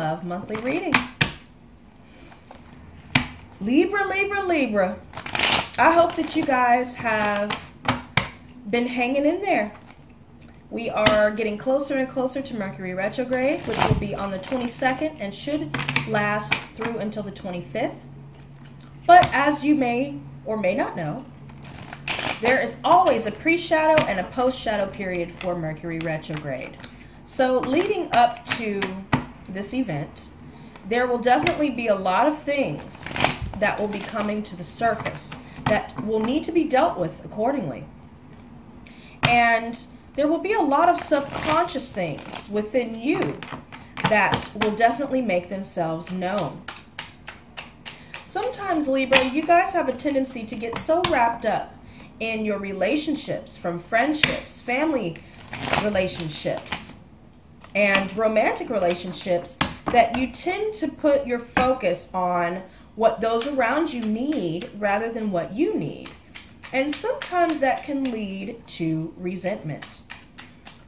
love monthly reading. Libra, Libra, Libra. I hope that you guys have been hanging in there. We are getting closer and closer to Mercury retrograde, which will be on the 22nd and should last through until the 25th. But as you may or may not know, there is always a pre-shadow and a post-shadow period for Mercury retrograde. So leading up to this event, there will definitely be a lot of things that will be coming to the surface that will need to be dealt with accordingly. And there will be a lot of subconscious things within you that will definitely make themselves known. Sometimes, Libra, you guys have a tendency to get so wrapped up in your relationships, from friendships, family relationships, and romantic relationships, that you tend to put your focus on what those around you need rather than what you need. And sometimes that can lead to resentment.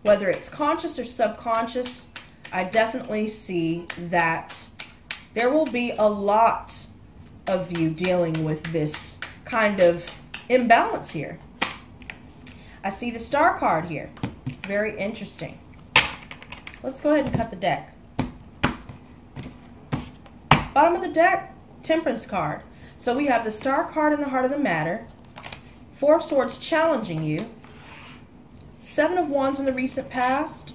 Whether it's conscious or subconscious, I definitely see that there will be a lot of you dealing with this kind of imbalance here. I see the Star card here. Very interesting. Let's go ahead and cut the deck. Bottom of the deck, Temperance card. So we have the Star card in the heart of the matter, Four of Swords challenging you, Seven of Wands in the recent past,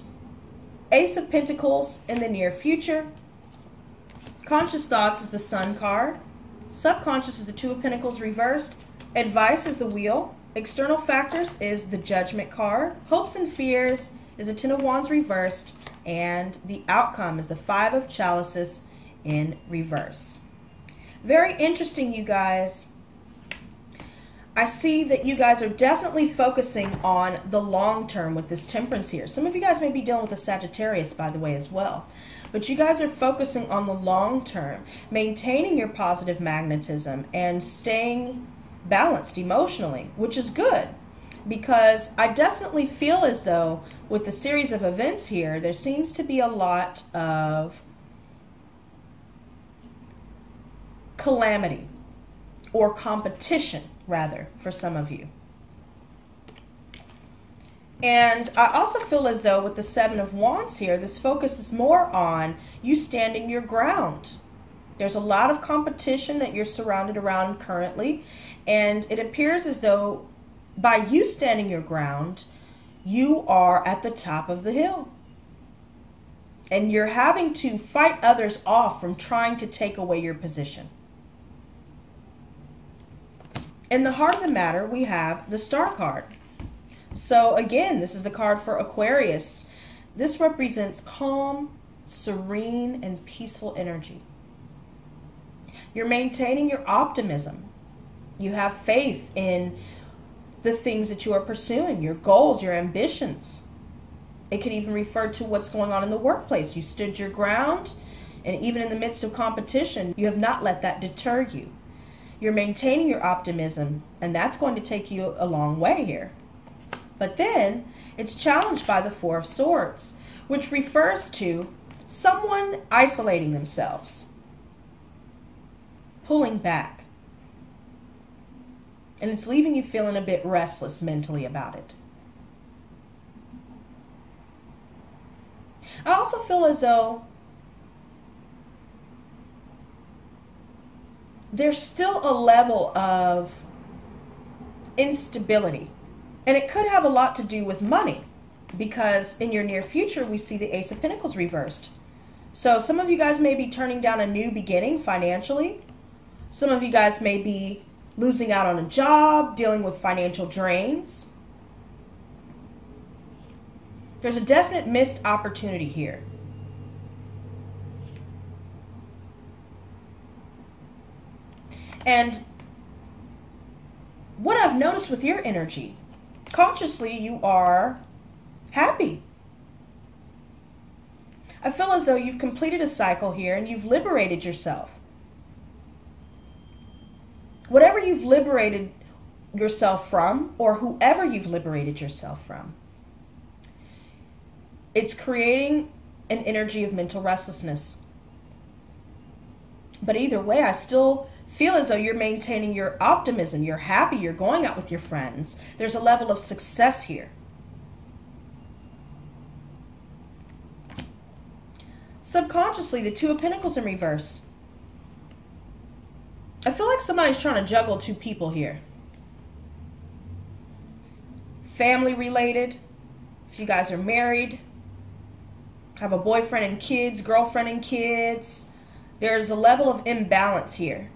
Ace of Pentacles in the near future, Conscious Thoughts is the Sun card, Subconscious is the Two of Pentacles reversed, Advice is the Wheel, External Factors is the Judgment card, Hopes and Fears is the Ten of Wands reversed, and the outcome is the Five of Chalices in reverse. Very interesting, you guys. I see that you guys are definitely focusing on the long term with this Temperance here. Some of you guys may be dealing with a Sagittarius, by the way, as well. But you guys are focusing on the long term, maintaining your positive magnetism and staying balanced emotionally, which is good. Because I definitely feel as though with the series of events here, there seems to be a lot of calamity or competition, rather, for some of you. And I also feel as though with the Seven of Wands here, this focus is more on you standing your ground. There's a lot of competition that you're surrounded around currently, and it appears as though by you standing your ground, you are at the top of the hill. And you're having to fight others off from trying to take away your position. In the heart of the matter, we have the Star card. So again, this is the card for Aquarius. This represents calm, serene, and peaceful energy. You're maintaining your optimism. You have faith in the things that you are pursuing, your goals, your ambitions. It could even refer to what's going on in the workplace. You stood your ground, and even in the midst of competition, you have not let that deter you. You're maintaining your optimism, and that's going to take you a long way here. But then it's challenged by the Four of Swords, which refers to someone isolating themselves, pulling back. And it's leaving you feeling a bit restless mentally about it. I also feel as though there's still a level of instability. And it could have a lot to do with money, because in your near future, we see the Ace of Pentacles reversed. So some of you guys may be turning down a new beginning financially. Some of you guys may be losing out on a job, dealing with financial drains. There's a definite missed opportunity here. And what I've noticed with your energy, consciously you are happy. I feel as though you've completed a cycle here and you've liberated yourself. Whatever you've liberated yourself from, or whoever you've liberated yourself from, it's creating an energy of mental restlessness. But either way, I still feel as though you're maintaining your optimism. You're happy. You're going out with your friends. There's a level of success here. Subconsciously, the Two of Pentacles in reverse. I feel like somebody's trying to juggle two people here. Family related. If you guys are married, have a boyfriend and kids, girlfriend and kids, there's a level of imbalance here.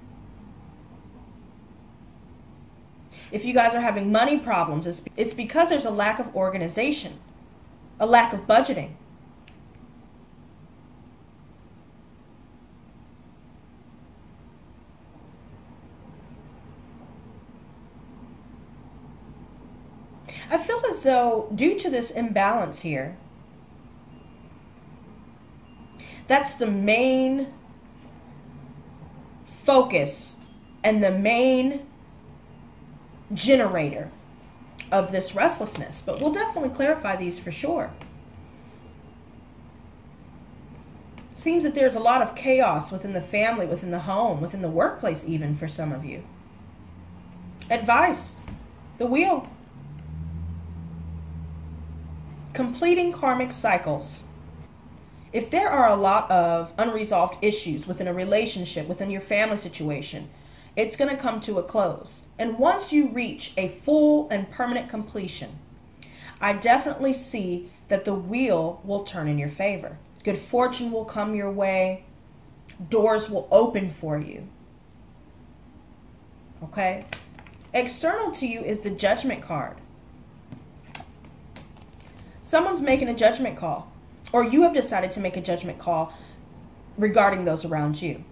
If you guys are having money problems, it's because there's a lack of organization, a lack of budgeting. I feel as though due to this imbalance here, that's the main focus and the main generator of this restlessness. But we'll definitely clarify these for sure. Seems that there's a lot of chaos within the family, within the home, within the workplace even for some of you. Advice, the wheel. Completing karmic cycles. If there are a lot of unresolved issues within a relationship, within your family situation, it's going to come to a close. And once you reach a full and permanent completion, I definitely see that the wheel will turn in your favor. Good fortune will come your way. Doors will open for you. Okay? External to you is the Judgment card. Someone's making a judgment call, or you have decided to make a judgment call regarding those around you.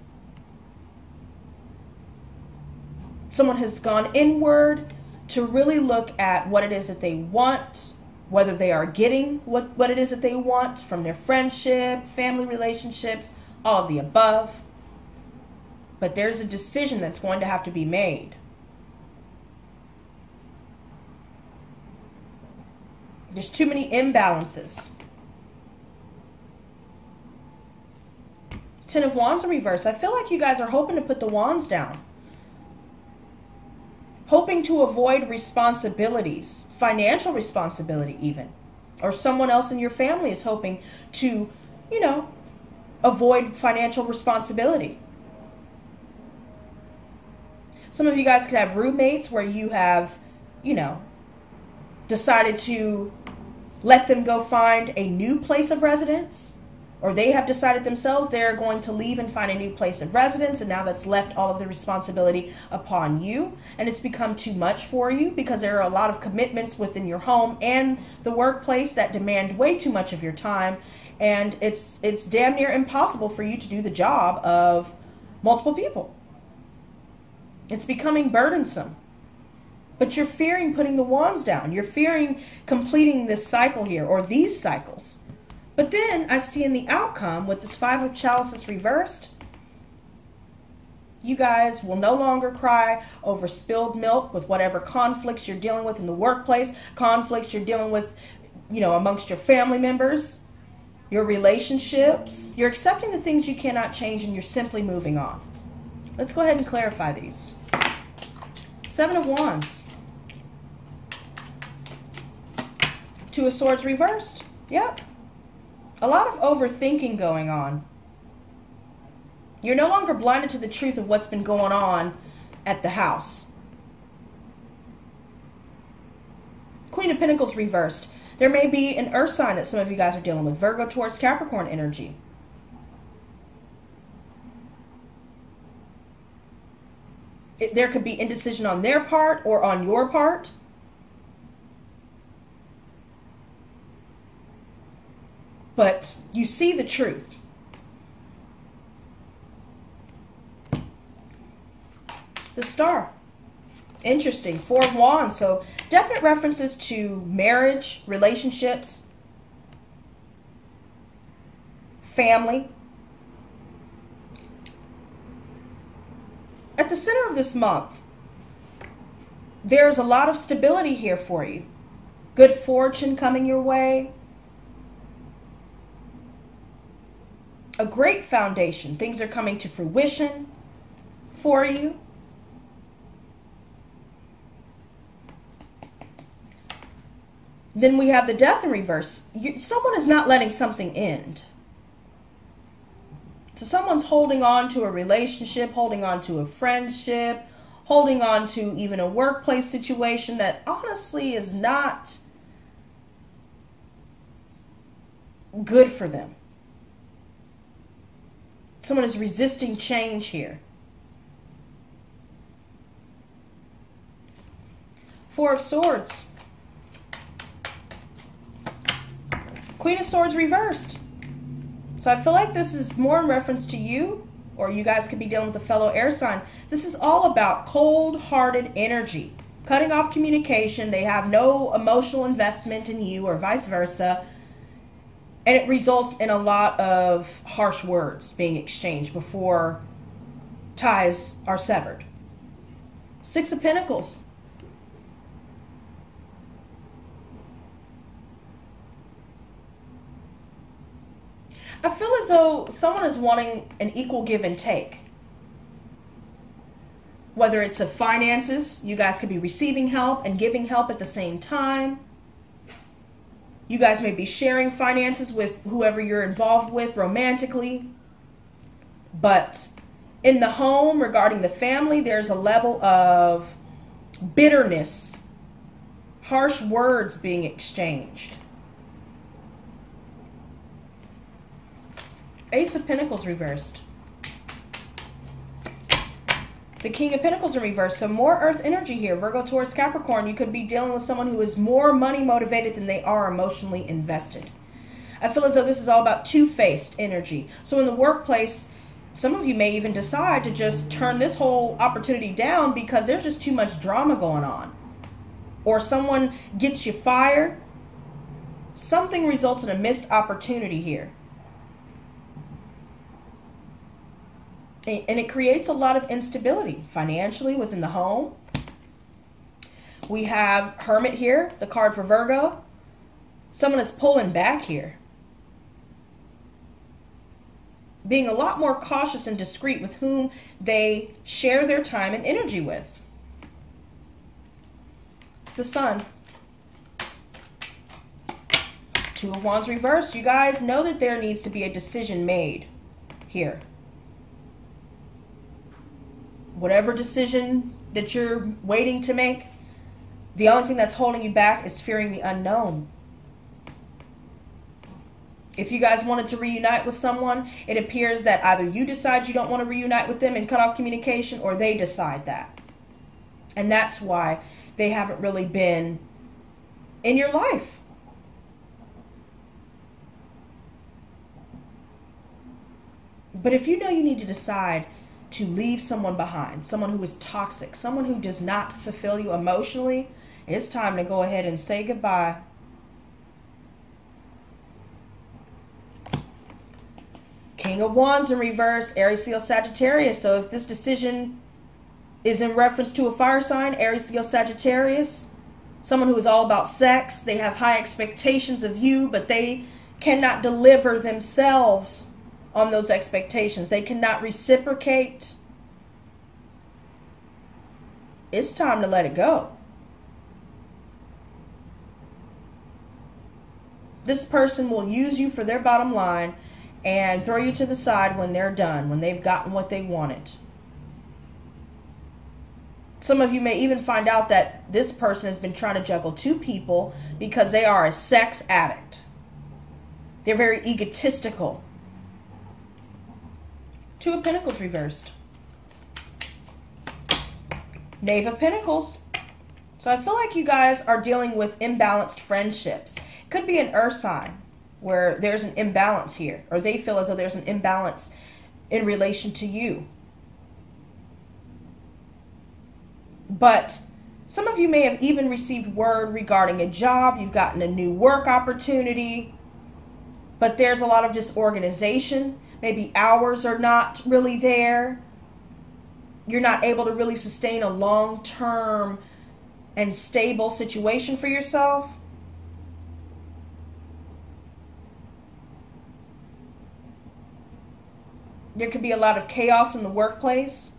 Someone has gone inward to really look at what it is that they want, whether they are getting what it is that they want from their friendship, family relationships, all of the above. But there's a decision that's going to have to be made. There's too many imbalances. Ten of Wands in reverse. I feel like you guys are hoping to put the wands down. Hoping to avoid responsibilities, financial responsibility even. Or someone else in your family is hoping to, avoid financial responsibility. Some of you guys could have roommates where you have, decided to let them go find a new place of residence, or they have decided themselves they're going to leave and find a new place of residence, and now that's left all of the responsibility upon you, and it's become too much for you because there are a lot of commitments within your home and the workplace that demand way too much of your time, and it's damn near impossible for you to do the job of multiple people. It's becoming burdensome. But you're fearing putting the wands down. You're fearing completing this cycle here, or these cycles. But then I see in the outcome with this Five of Chalices reversed, you guys will no longer cry over spilled milk with whatever conflicts you're dealing with in the workplace, conflicts you're dealing with, amongst your family members, your relationships. You're accepting the things you cannot change, and you're simply moving on. Let's go ahead and clarify these. Seven of Wands. Two of Swords reversed. Yep. A lot of overthinking going on. You're no longer blinded to the truth of what's been going on at the house. Queen of Pentacles reversed. There may be an earth sign that some of you guys are dealing with. Virgo towards Capricorn energy. There could be indecision on their part or on your part. But you see the truth. The Star. Interesting. Four of Wands. So definite references to marriage, relationships, family. At the center of this month, there's a lot of stability here for you. Good fortune coming your way. a great foundation. Things are coming to fruition for you. Then we have the Death in reverse. Someone is not letting something end. So someone's holding on to a relationship, holding on to a friendship, holding on to even a workplace situation that honestly is not good for them. Someone is resisting change here. Four of Swords. Queen of Swords reversed. So I feel like this is more in reference to you, or you guys could be dealing with a fellow air sign. This is all about cold-hearted energy, cutting off communication. They have no emotional investment in you, or vice versa. And it results in a lot of harsh words being exchanged before ties are severed. Six of Pentacles. I feel as though someone is wanting an equal give and take. Whether it's of finances, you guys could be receiving help and giving help at the same time. You guys may be sharing finances with whoever you're involved with romantically. But in the home, regarding the family, there's a level of bitterness, harsh words being exchanged. Ace of Pentacles reversed. The King of Pentacles in reverse. So more earth energy here. Virgo, Taurus, Capricorn. You could be dealing with someone who is more money motivated than they are emotionally invested. I feel as though this is all about two-faced energy. So in the workplace, some of you may even decide to just turn this whole opportunity down because there's just too much drama going on. Or someone gets you fired. Something results in a missed opportunity here. And it creates a lot of instability financially within the home. We have Hermit here, the card for Virgo. Someone is pulling back here. Being a lot more cautious and discreet with whom they share their time and energy with. The Sun. Two of Wands reversed. You guys know that there needs to be a decision made here. Whatever decision that you're waiting to make, the only thing that's holding you back is fearing the unknown. If you guys wanted to reunite with someone, it appears that either you decide you don't want to reunite with them and cut off communication, or they decide that. And that's why they haven't really been in your life. But if you know you need to decide to leave someone behind, someone who is toxic, someone who does not fulfill you emotionally, it's time to go ahead and say goodbye. King of Wands in reverse, Aries, Leo, Sagittarius. So if this decision is in reference to a fire sign, Aries, Leo, Sagittarius, someone who is all about sex, they have high expectations of you, but they cannot deliver themselves on those expectations. They cannot reciprocate. It's time to let it go. This person will use you for their bottom line and throw you to the side when they're done, when they've gotten what they wanted. Some of you may even find out that this person has been trying to juggle two people because they are a sex addict. They're very egotistical. Two of Pentacles reversed. Knave of Pentacles. So I feel like you guys are dealing with imbalanced friendships. It could be an earth sign where there's an imbalance here, or they feel as though there's an imbalance in relation to you. But some of you may have even received word regarding a job. You've gotten a new work opportunity, but there's a lot of disorganization. Maybe hours are not really there. You're not able to really sustain a long-term and stable situation for yourself. There could be a lot of chaos in the workplace.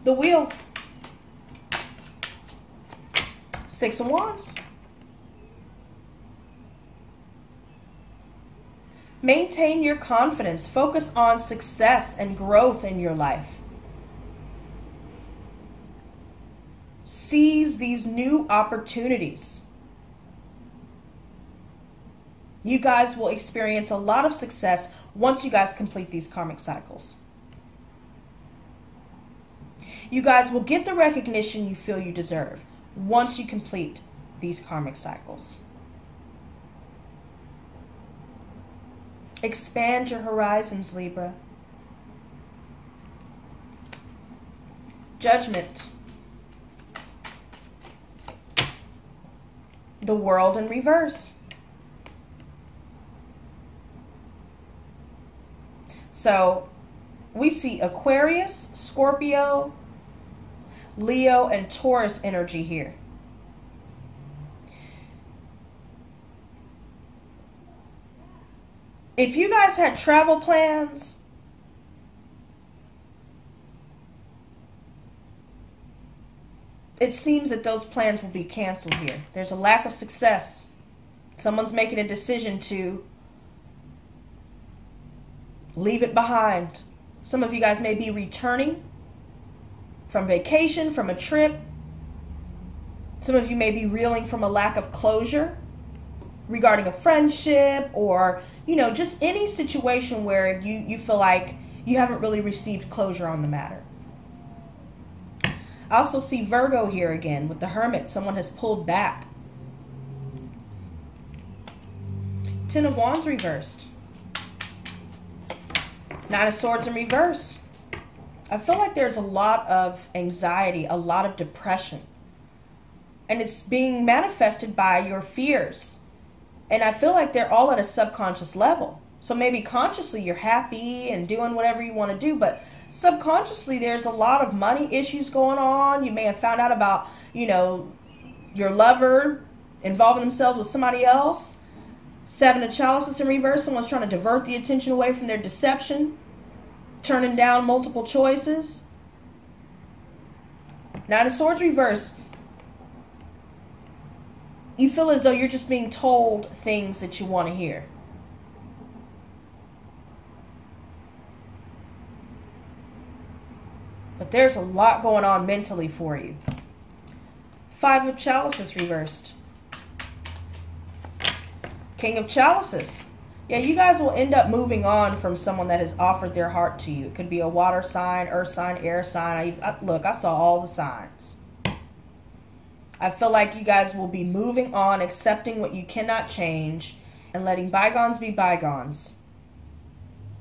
The Wheel. 6 of Wands. Maintain your confidence. Focus on success and growth in your life. Seize these new opportunities. You guys will experience a lot of success once you guys complete these karmic cycles. You guys will get the recognition you feel you deserve once you complete these karmic cycles. Expand your horizons, Libra. Judgment. The World in reverse. So we see Aquarius, Scorpio, Leo, and Taurus energy here. If you guys had travel plans, it seems that those plans will be canceled here. There's a lack of success. Someone's making a decision to leave it behind. Some of you guys may be returning from vacation, from a trip. Some of you may be reeling from a lack of closure regarding a friendship, or, you know, just any situation where you feel like you haven't really received closure on the matter. I also see Virgo here again with the Hermit. Someone has pulled back. 10 of Wands reversed. 9 of Swords in reverse. I feel like there's a lot of anxiety, a lot of depression. And it's being manifested by your fears. And I feel like they're all at a subconscious level. So maybe consciously you're happy and doing whatever you want to do, but subconsciously there's a lot of money issues going on. You may have found out about, you know, your lover involving themselves with somebody else. 7 of Chalices in reverse. Someone's trying to divert the attention away from their deception, turning down multiple choices. 9 of Swords reverse. You feel as though you're just being told things that you want to hear. But there's a lot going on mentally for you. 5 of Chalices reversed. King of Chalices. Yeah, you guys will end up moving on from someone that has offered their heart to you. It could be a water sign, earth sign, air sign. Look, I saw all the signs. I feel like you guys will be moving on, accepting what you cannot change, and letting bygones be bygones.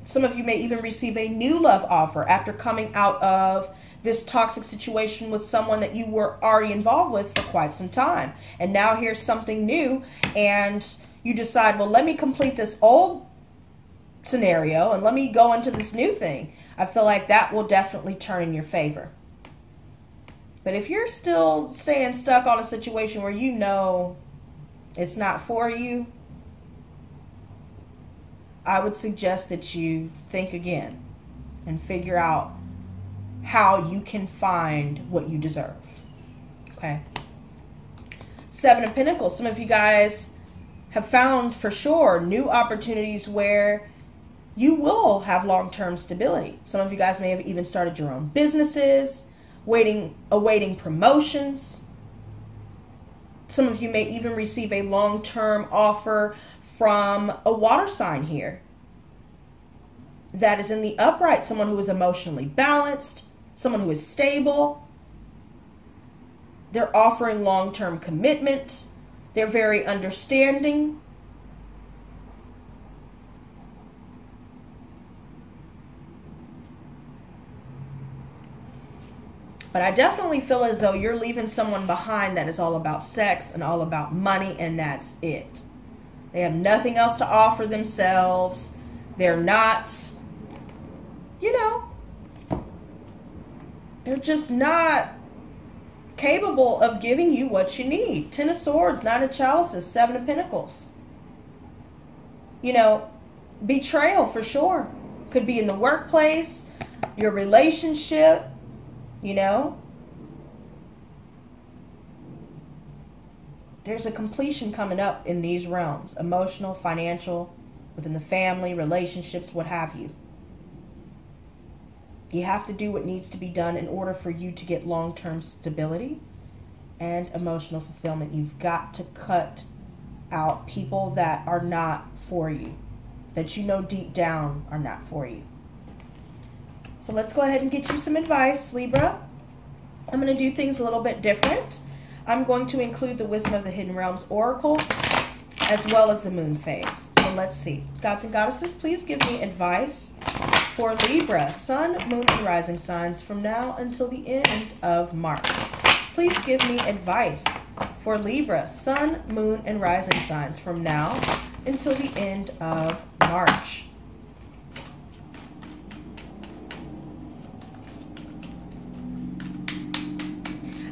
Some of you may even receive a new love offer after coming out of this toxic situation with someone that you were already involved with for quite some time. And now here's something new, and you decide, well, let me complete this old scenario and let me go into this new thing. I feel like that will definitely turn in your favor. But if you're still staying stuck on a situation where you know it's not for you, I would suggest that you think again and figure out how you can find what you deserve. Okay. 7 of Pentacles. Some of you guys have found for sure new opportunities where you will have long-term stability. Some of you guys may have even started your own businesses, awaiting promotions. Some of you may even receive a long-term offer from a water sign here that is in the upright. Someone who is emotionally balanced, someone who is stable. They're offering long-term commitment. They're very understanding. But I definitely feel as though you're leaving someone behind that is all about sex and all about money, and that's it. They have nothing else to offer themselves. They're not, you know, they're just not capable of giving you what you need. 10 of Swords, 9 of Chalices, 7 of Pentacles. You know, betrayal for sure. Could be in the workplace, your relationship, you know. There's a completion coming up in these realms. Emotional, financial, within the family, relationships, what have you. You have to do what needs to be done in order for you to get long-term stability and emotional fulfillment. You've got to cut out people that are not for you, that you know deep down are not for you. So let's go ahead and get you some advice, Libra. I'm going to do things a little bit different. I'm going to include the Wisdom of the Hidden Realms Oracle as well as the moon phase. So let's see. Gods and goddesses, please give me advice for Libra, Sun, Moon, and Rising signs from now until the end of March. Please give me advice for Libra, Sun, Moon, and Rising signs from now until the end of March.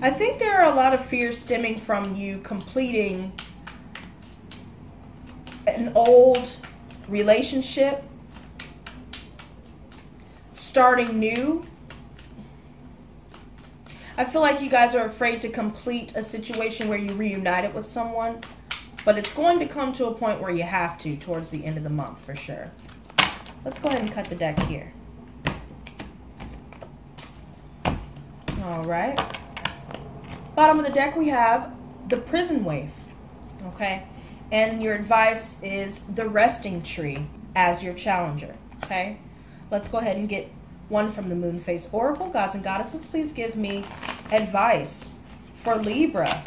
I think there are a lot of fears stemming from you completing an old relationship, starting new. I feel like you guys are afraid to complete a situation where you reunited with someone, but it's going to come to a point where you have to towards the end of the month for sure. Let's go ahead and cut the deck here. All right. Bottom of the deck, we have the prison waif, okay? And your advice is the resting tree as your challenger, okay? Let's go ahead and get one from the moon phase oracle. Gods and goddesses, please give me advice for Libra.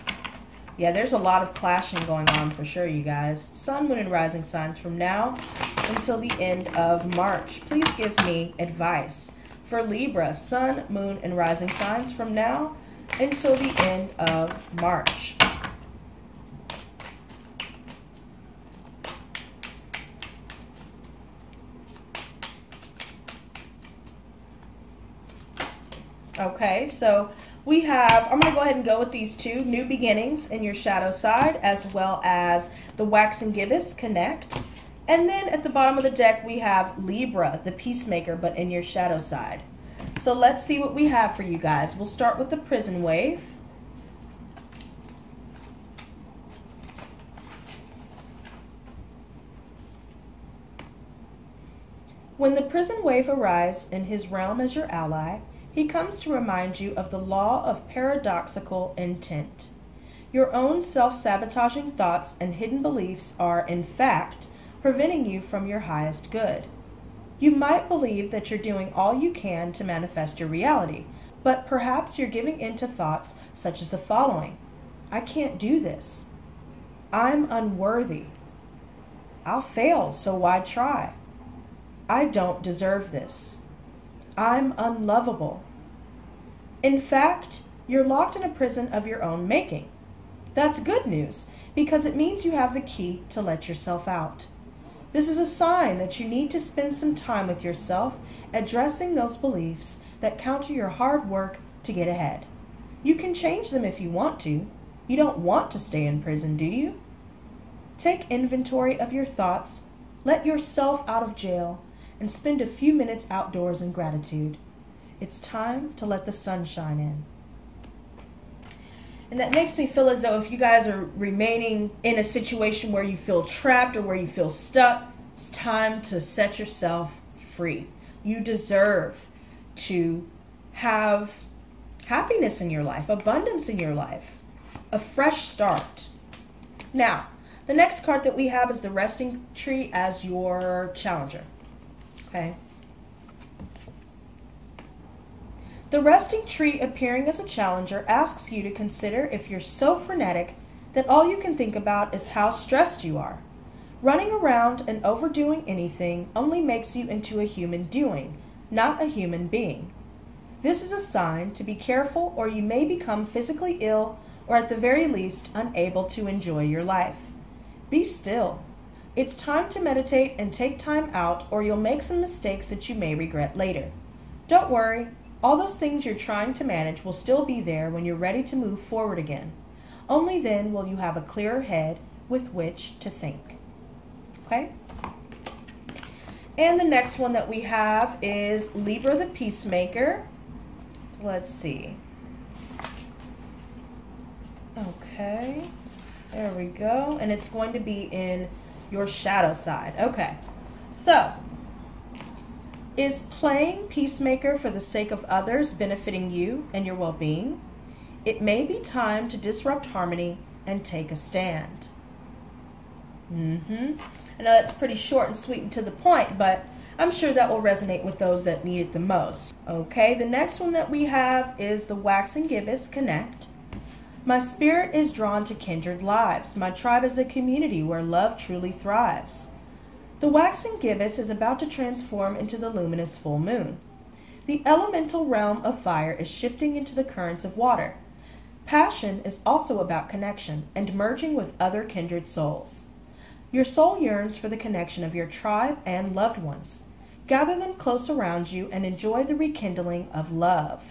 Yeah, there's a lot of clashing going on for sure, you guys. Sun, moon, and rising signs from now until the end of March. Please give me advice for Libra, Sun, moon, and rising signs from now until the end of March. Okay, so we have, I'm going to go ahead and go with these two, new beginnings in your shadow side, as well as the wax and gibbous connect. And then at the bottom of the deck, we have Libra, the peacemaker, but in your shadow side. So let's see what we have for you guys. We'll start with the prison wave. When the prison wave arrives in his realm as your ally, he comes to remind you of the law of paradoxical intent. Your own self-sabotaging thoughts and hidden beliefs are, in fact, preventing you from your highest good. You might believe that you're doing all you can to manifest your reality, but perhaps you're giving in to thoughts such as the following. I can't do this. I'm unworthy. I'll fail, so why try? I don't deserve this. I'm unlovable. In fact, you're locked in a prison of your own making. That's good news, because it means you have the key to let yourself out. This is a sign that you need to spend some time with yourself addressing those beliefs that counter your hard work to get ahead. You can change them if you want to. You don't want to stay in prison, do you? Take inventory of your thoughts, let yourself out of jail, and spend a few minutes outdoors in gratitude. It's time to let the sun shine in. And that makes me feel as though if you guys are remaining in a situation where you feel trapped or where you feel stuck, it's time to set yourself free. You deserve to have happiness in your life, abundance in your life, a fresh start. Now, the next card that we have is the resting tree as your challenger. Okay. The resting tree appearing as a challenger asks you to consider if you're so frenetic that all you can think about is how stressed you are. Running around and overdoing anything only makes you into a human doing, not a human being. This is a sign to be careful, or you may become physically ill or at the very least unable to enjoy your life. Be still. It's time to meditate and take time out, or you'll make some mistakes that you may regret later. Don't worry. All those things you're trying to manage will still be there when you're ready to move forward again. Only then will you have a clearer head with which to think. Okay? And the next one that we have is Libra the Peacemaker. So let's see. Okay. There we go. And it's going to be in your shadow side. Okay. So, is playing peacemaker for the sake of others benefiting you and your well-being? It may be time to disrupt harmony and take a stand. I know that's pretty short and sweet and to the point, but I'm sure that will resonate with those that need it the most. Okay, the next one that we have is the Waxing Gibbous Connect. My spirit is drawn to kindred lives. My tribe is a community where love truly thrives. The waxing gibbous is about to transform into the luminous full moon. The elemental realm of fire is shifting into the currents of water. Passion is also about connection and merging with other kindred souls. Your soul yearns for the connection of your tribe and loved ones. Gather them close around you and enjoy the rekindling of love,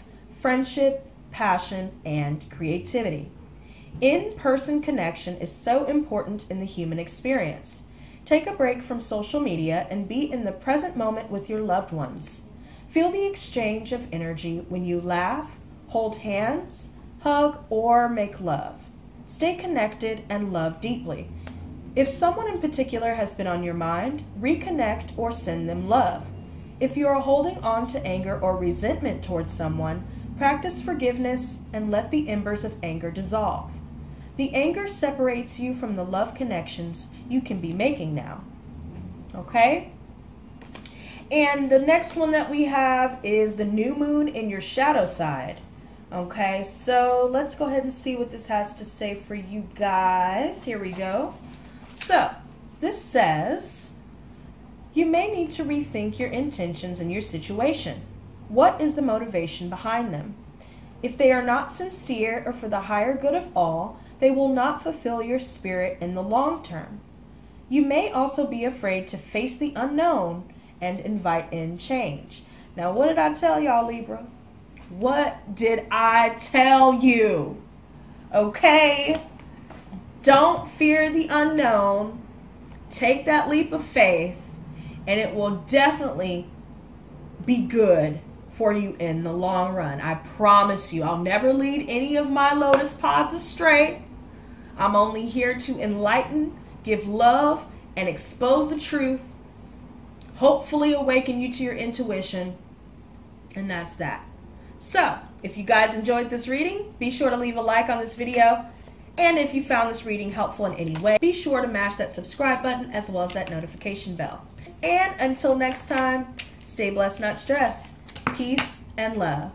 friendship, passion, and creativity. In-person connection is so important in the human experience. Take a break from social media and be in the present moment with your loved ones. Feel the exchange of energy when you laugh, hold hands, hug, or make love. Stay connected and love deeply. If someone in particular has been on your mind, reconnect or send them love. If you are holding on to anger or resentment towards someone, practice forgiveness and let the embers of anger dissolve. The anger separates you from the love connections you can be making now. Okay? And the next one that we have is the new moon in your shadow side. Okay, so let's go ahead and see what this has to say for you guys. Here we go. So, this says, you may need to rethink your intentions and your situation. What is the motivation behind them? If they are not sincere or for the higher good of all, they will not fulfill your spirit in the long term. You may also be afraid to face the unknown and invite in change. Now, what did I tell y'all, Libra? What did I tell you? Okay? Don't fear the unknown. Take that leap of faith, and it will definitely be good for you in the long run. I promise you. I'll never lead any of my Lotus pods astray. I'm only here to enlighten, give love, and expose the truth. Hopefully awaken you to your intuition. And that's that. So, if you guys enjoyed this reading, be sure to leave a like on this video. And if you found this reading helpful in any way, be sure to mash that subscribe button as well as that notification bell. And until next time, stay blessed, not stressed. Peace and love.